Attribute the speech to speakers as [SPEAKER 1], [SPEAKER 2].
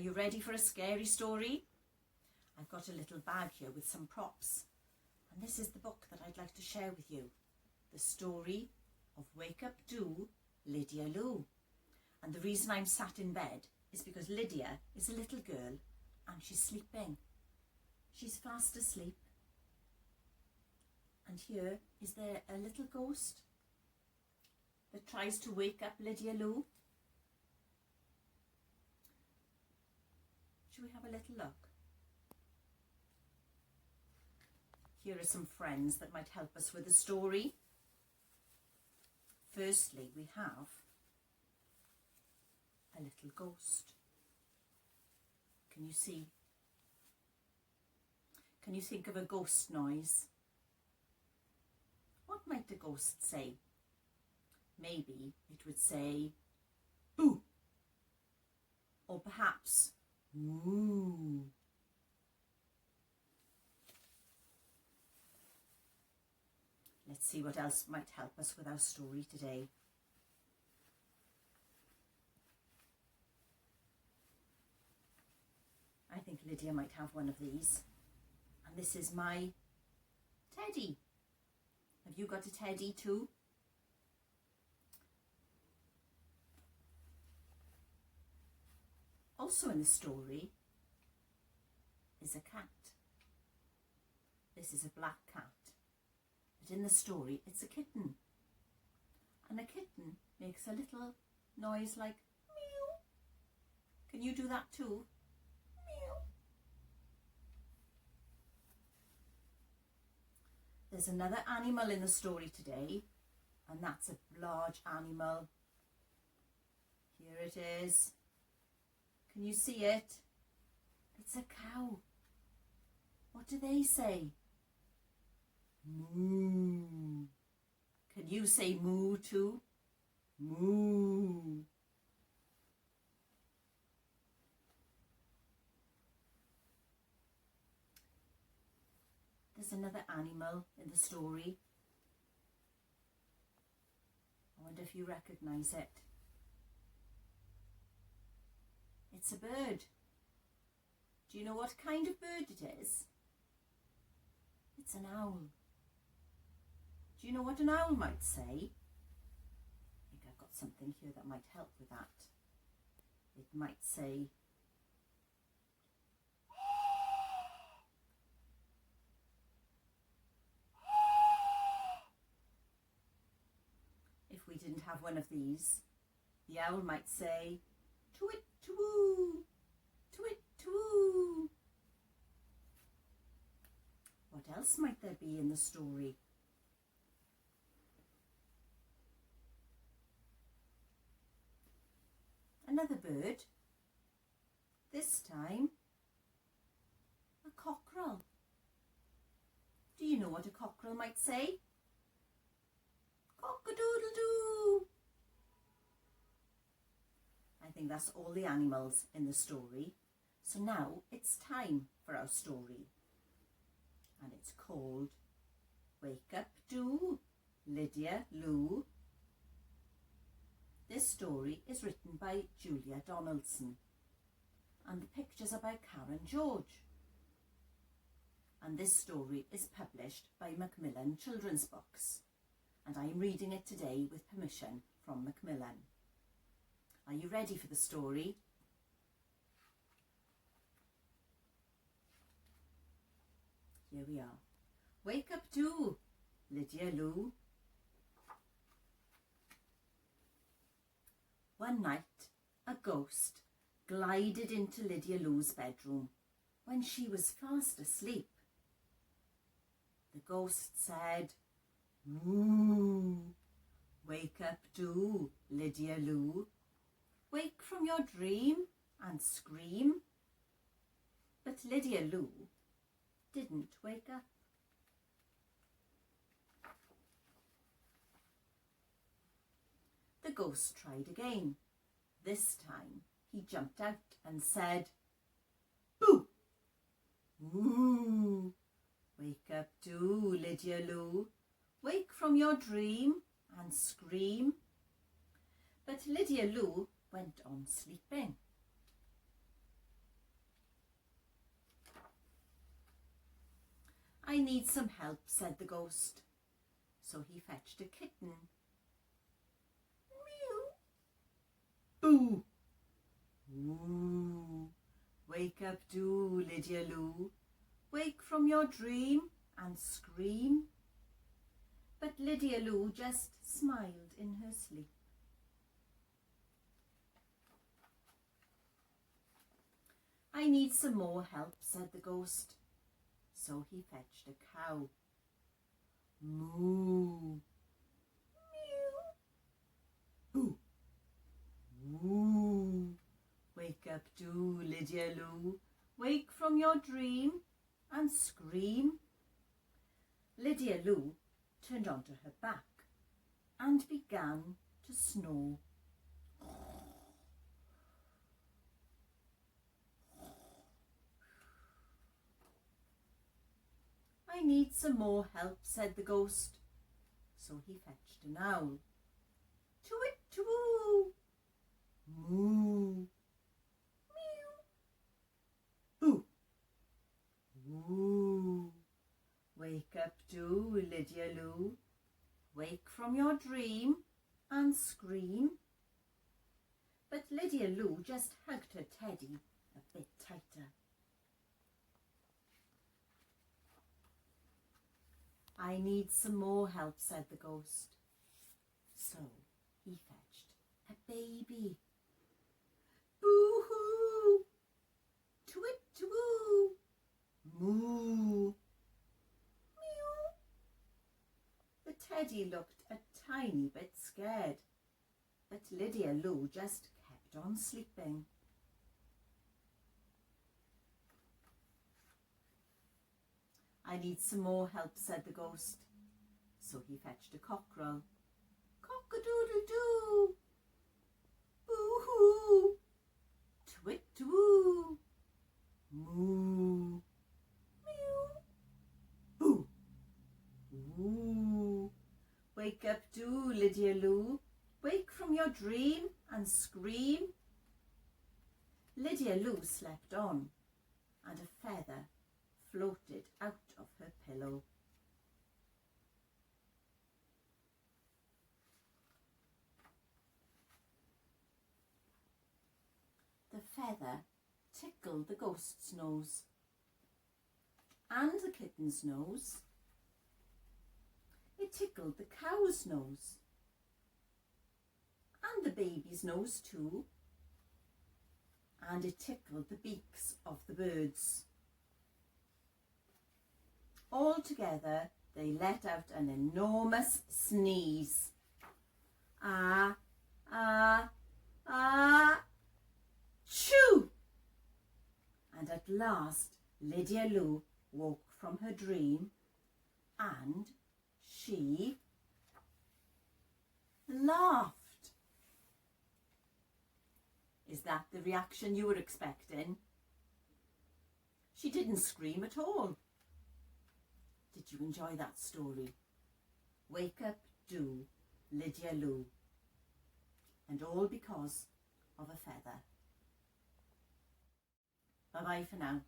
[SPEAKER 1] you ready for a scary story? I've got a little bag here with some props, and this is the book that I'd like to share with you. The story of Wake Up Do, Lydia Lou. And the reason I'm sat in bed is because Lydia is a little girl and she's sleeping. She's fast asleep. And here is there a little ghost that tries to wake up Lydia Lou. Shall we have a little look? Here are some friends that might help us with the story. Firstly, we have a little ghost. Can you see? Can you think of a ghost noise? What might a ghost say? Maybe it would say, boo, or perhaps, moo. Let's see what else might help us with our story today. I think Lydia might have one of these. And this is my teddy. Have you got a teddy too? Also in the story is a cat. This is a black cat. But in the story, it's a kitten. And a kitten makes a little noise like meow. Can you do that too? Meow. There's another animal in the story today, and that's a large animal. Here it is. Can you see it? It's a cow. What do they say? Moo. Can you say moo too? Moo. There's another animal in the story. I wonder if you recognise it. It's a bird. Do you know what kind of bird it is? It's an owl. Do you know what an owl might say? I think I've got something here that might help with that. It might say, if we didn't have one of these, the owl might say, twit twoo, twit twoo. What else might there be in the story? Another bird, this time a cockerel. Do you know what a cockerel might say? Cock-a-doodle-doo. I think that's all the animals in the story. So now it's time for our story. And it's called Wake Up Do, Lydia Lou. This story is written by Julia Donaldson, and the pictures are by Karen George. And this story is published by Macmillan Children's Books, and I am reading it today with permission from Macmillan. Are you ready for the story? Here we are. Wake up do, Lydia Lou. One night, a ghost glided into Lydia Lou's bedroom when she was fast asleep. The ghost said, "Moo, wake up do, Lydia Lou. Wake from your dream and scream." But Lydia Lou didn't wake up. The ghost tried again. This time he jumped out and said, "Boo! Moo! Wake up do, Lydia Lou. Wake from your dream and scream." But Lydia Lou went on sleeping. I need some help, said the ghost. So he fetched a kitten. Mew. Boo. Ooh. Wake up, do, Lydia Lou. Wake from your dream and scream. But Lydia Lou just smiled in her sleep. I need some more help, said the ghost. So he fetched a cow. Moo. Mew. Boo. Woo. Wake up, do, Lydia Lou. Wake from your dream and scream. Lydia Lou turned onto her back and began to snore. I need some more help, said the ghost. So he fetched an owl. Too-it-too. Moo. Mew. Boo. Woo. Wake up, do, Lydia Lou. Wake from your dream and scream. But Lydia Lou just hugged her teddy a bit tighter. I need some more help, said the ghost. So he fetched a baby. Boo-hoo! Twit-twoo! Moo! Mew! The teddy looked a tiny bit scared, but Lydia Lou just kept on sleeping. I need some more help, said the ghost. So he fetched a cockerel. Cock-a-doodle-doo! Boo-hoo! Twit-twoo! Moo! Mew! Boo! Woo! Wake up, do, Lydia Lou. Wake from your dream and scream. Lydia Lou slept on, and a feather floated out of her pillow. The feather tickled the ghost's nose, and the kitten's nose. It tickled the cow's nose, and the baby's nose too, and it tickled the beaks of the birds. All together, they let out an enormous sneeze. Ah, ah, ah, choo! And at last, Lydia Lou woke from her dream and she laughed. Is that the reaction you were expecting? She didn't scream at all. Did you enjoy that story? Wake up, do, Lydia Lou. And all because of a feather. Bye-bye for now.